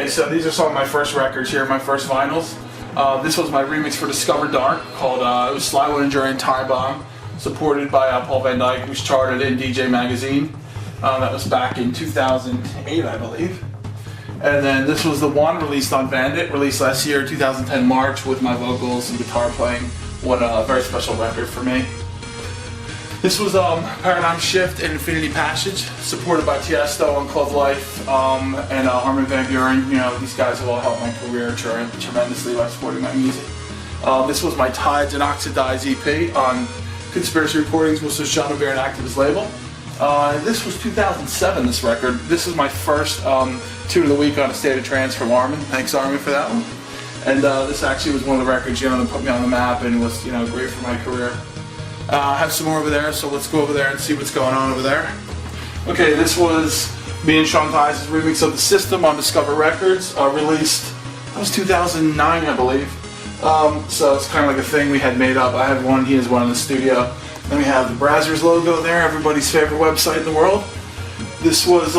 Okay, so these are some of my first records here, my first vinyls. This was my remix for Discover Dark called it was Sly One Enduring Time Bomb, supported by Paul Van Dyk, who's charted in DJ Magazine. That was back in 2008, I believe. And then this was the one released on Bandit, released last year, 2010 March, with my vocals and guitar playing. What a very special record for me. This was Paradigm Shift and Infinity Passage, supported by Tiesto and Club Life and Armin van Buuren. You know, these guys have all helped my career tremendously by supporting my music. This was my Tides and Oxidize EP on Conspiracy Recordings, which was John O'Bear and Activist label. This was 2007, this record. This was my first tune of the week on A State of Trance from Armin. Thanks, Armin, for that one. And this actually was one of the records, you know, that put me on the map and was, you know, great for my career. I have some more over there, so let's go over there and see what's going on over there. Okay, this was me and Sean Ty's remix of The System on Discover Records, released, that was 2009, I believe. So it's kind of like a thing we had made up. I had one, he has one in the studio. Then we have the Brazzers logo there, everybody's favorite website in the world. This was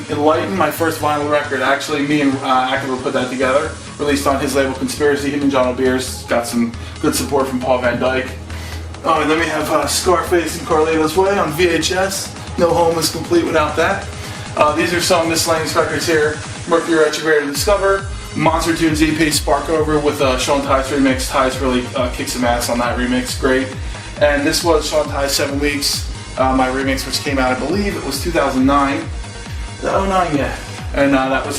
Enlighten, my first vinyl record. Actually, me and Activa put that together. Released on his label Conspiracy. Him and John O'Bear's got some good support from Paul Van Dyk. Oh, and then we have Scarface and Carlito's Way on VHS. No Home is complete without that. These are some miscellaneous records here. Mercury Retrograde and Discover. Monster Tunes EP Spark Over with Sean Ty's remix. Ty's really kicked some ass on that remix. Great. And this was Sean Ty's 7 Weeks, my remix, which came out, I believe it was 2009. 09, yeah. And that was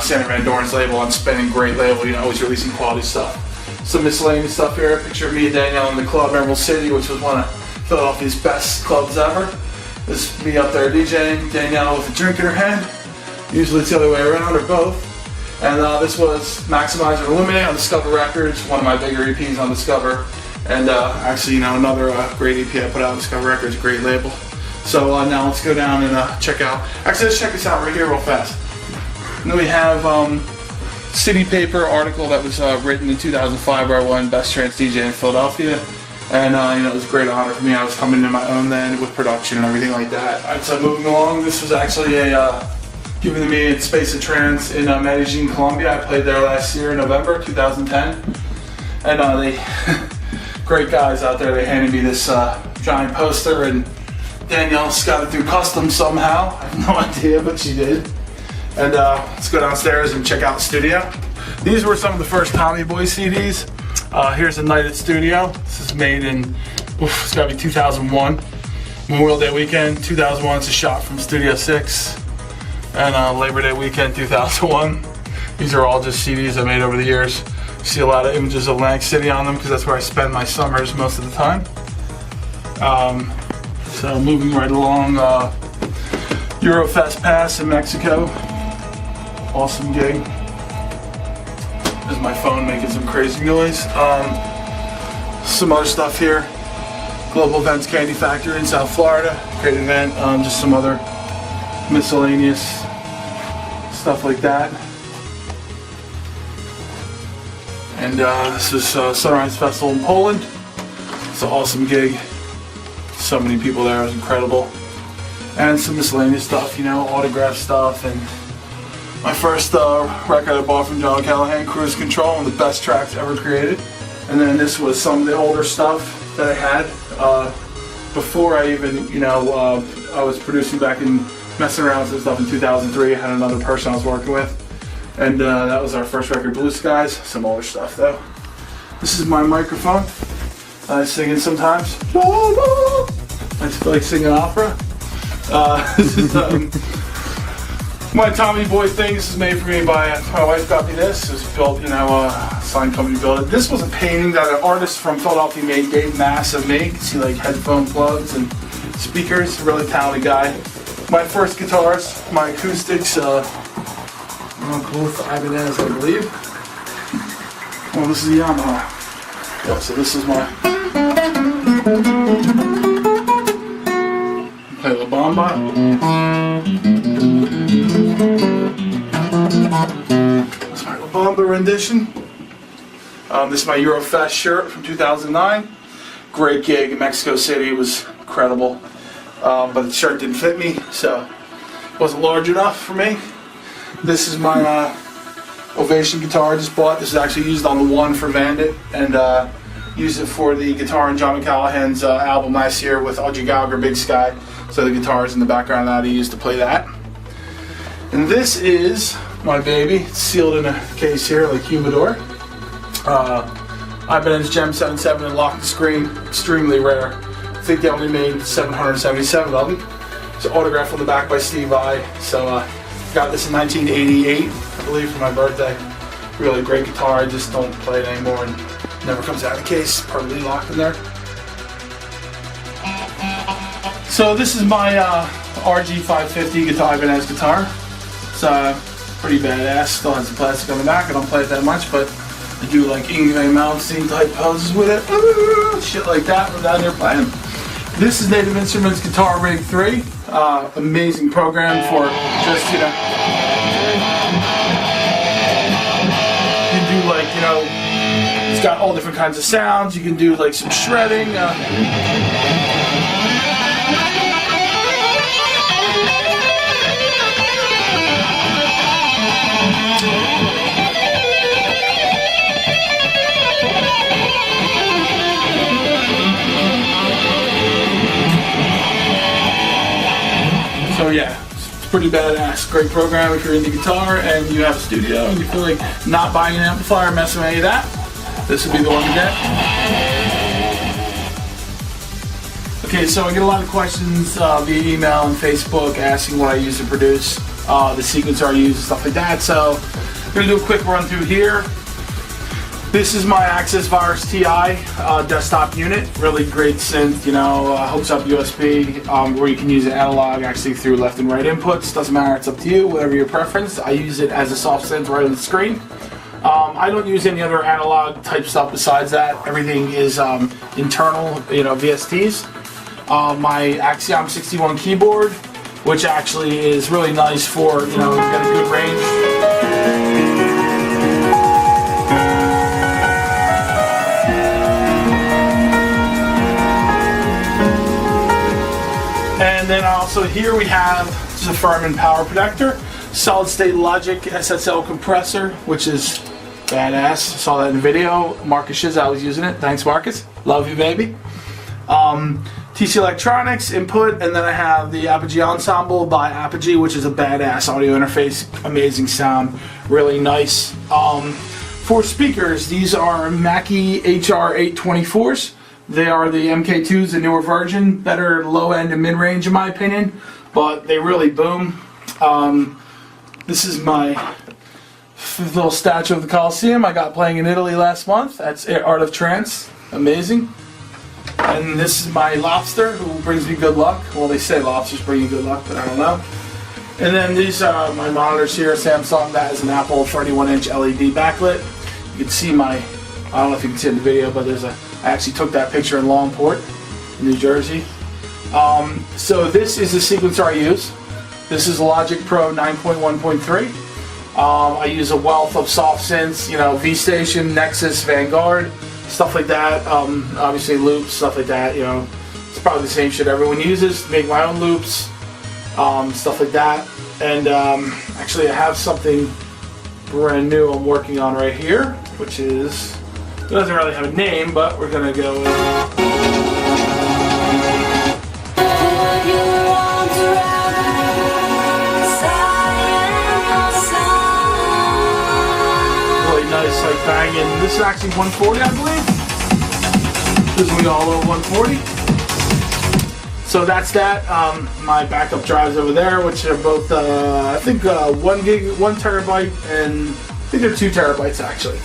Sandra Van Doren's label on Spinning, great label, you know, always releasing quality stuff. Some miscellaneous stuff here. A picture of me and Danielle in the club, Emerald City, which was one of Philadelphia's best clubs ever. This is me up there DJing, Danielle with a drink in her hand. Usually it's the other way around, or both. And this was Maximize or Eliminate on Discover Records, one of my bigger EPs on Discover. And actually, you know, another great EP I put out on Discover Records, great label. So now let's go down and check out. Actually, let's check this out right here real fast. And then we have City Paper article that was written in 2005 where I won Best Trance DJ in Philadelphia. And you know, it was a great honor for me. I was coming in my own then with production and everything like that. Alright, so moving along, this was actually given to me at Space of Trance in Medellin, Colombia. I played there last year in November 2010. And they great guys out there. They handed me this giant poster, and Danielle got it through customs somehow. I have no idea, but she did. And let's go downstairs and check out the studio. These were some of the first Tommy Boy CDs. Here's a night at studio. This is made in, it's gotta be 2001. Memorial Day weekend, 2001. It's a shot from Studio 6. And Labor Day weekend, 2001. These are all just CDs I made over the years. See a lot of images of Atlantic City on them because that's where I spend my summers most of the time. So moving right along, Eurofest Pass in Mexico. Awesome gig. There's my phone making some crazy noise. Some other stuff here. Global Events Candy Factory in South Florida. Great event. Just some other miscellaneous stuff like that. And this is Sunrise Festival in Poland. It's an awesome gig. So many people there, it was incredible. And some miscellaneous stuff, you know, autograph stuff. And my first record I bought from John Callahan, Cruise Control, one of the best tracks ever created. And then this was some of the older stuff that I had before I even, you know, I was producing back in, messing around with this stuff in 2003. I had another person I was working with. And that was our first record, Blue Skies. Some older stuff though. This is my microphone. I sing it sometimes. I feel like singing opera. This is my Tommy Boy thing. This is made for me by my wife. Got me this. It was built, you know, sign company built it. This was a painting that an artist from Philadelphia made. Dave Massa made. You can see like headphone plugs and speakers. Really talented guy. My first guitars, my acoustics. Both Ibanez, I believe. Oh, this is the Yamaha. Yeah, so this is my play La Bamba. That's my La Bamba rendition. This is my Eurofest shirt from 2009. Great gig in Mexico City. It was incredible. But the shirt didn't fit me, so it wasn't large enough for me. This is my Ovation guitar I just bought. This is actually used on the one for Vandit, and used it for the guitar in John McCallahan's album last year with Audrey Gallagher, Big Sky. So the guitar is in the background that I used to play that. And this is my baby. It's sealed in a case here like humidor. Ibanez Gem 77 and locked screen, extremely rare. I think they only made 777 of them. It's autographed on the back by Steve Vai. So got this in 1988, I believe, for my birthday. Really great guitar. I just don't play it anymore and never comes out of the case. Permanently locked in there. So this is my RG550 guitar, Ibanez guitar. It's pretty badass. Still has the plastic on the back. I don't play it that much, but I do like Yngwie Malmsteen type poses with it. Shit like that. We're down there playing. This is Native Instruments Guitar Rig 3. Amazing program for just, you know, you can do like, you know, it's got all different kinds of sounds. You can do like some shredding. So yeah, it's pretty badass. Great program if you're into guitar and you have a studio and you feel like not buying an amplifier, messing with any of that. This would be the one to get. Okay, so I get a lot of questions via email and Facebook asking what I use to produce, the sequencer I use and stuff like that. So I'm going to do a quick run through here. This is my Access Virus TI desktop unit. Really great synth, you know, hooks up USB, where you can use it analog actually through left and right inputs. Doesn't matter, it's up to you, whatever your preference. I use it as a soft synth right on the screen. I don't use any other analog type stuff besides that. Everything is internal, you know, VSTs. My Axiom 61 keyboard, which actually is really nice for, you know, got a good range. And then also here we have just a Furman power protector, solid state Logic SSL compressor, which is badass. Saw that in the video. Marcus Shizal was using it. Thanks, Marcus. Love you, baby. TC Electronics input, and then I have the Apogee Ensemble by Apogee, which is a badass audio interface. Amazing sound, really nice. For speakers, these are Mackie HR824s. They are the MK2s, the newer version, better low end and mid range in my opinion, but they really boom. This is my little statue of the Colosseum I got playing in Italy last month. That's Art of Trance, amazing. And this is my lobster, who brings me good luck. Well, they say lobsters bring you good luck, but I don't know. And then these are my monitors here, Samsung. That is an Apple 31-inch LED backlit. You can see my, I don't know if you can see in the video, but there's a, I actually took that picture in Longport, New Jersey. So this is the sequencer I use. This is Logic Pro 9.1.3. I use a wealth of soft synths, you know, V-Station, Nexus, Vanguard, stuff like that. Obviously loops, stuff like that, you know. It's probably the same shit everyone uses. Make my own loops, stuff like that. And actually I have something brand new I'm working on right here, which is, it doesn't really have a name, but we're gonna go with really nice, like banging. This is actually 140, I believe. This is we all love 140. So that's that. My backup drives over there, which are both I think 1 terabyte, and I think they're 2 terabytes actually.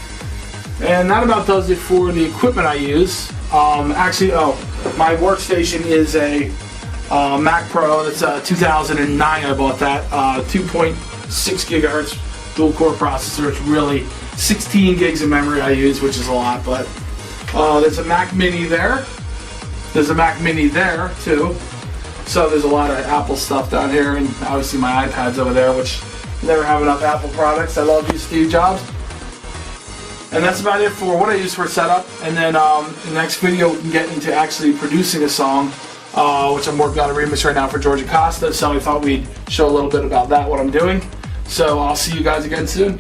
And that about does it for the equipment I use. Actually, my workstation is a Mac Pro. That's a 2009. I bought that 2.6 gigahertz dual core processor. It's really 16 gigs of memory I use, which is a lot. But there's a Mac Mini there. There's a Mac Mini there too. So there's a lot of Apple stuff down here, and obviously my iPad's over there, which never have enough Apple products. I love you, Steve Jobs. And that's about it for what I use for setup. And then in the next video we can get into actually producing a song, which I'm working on a remix right now for Georgia Costa. So I thought we'd show a little bit about that, what I'm doing. So I'll see you guys again soon.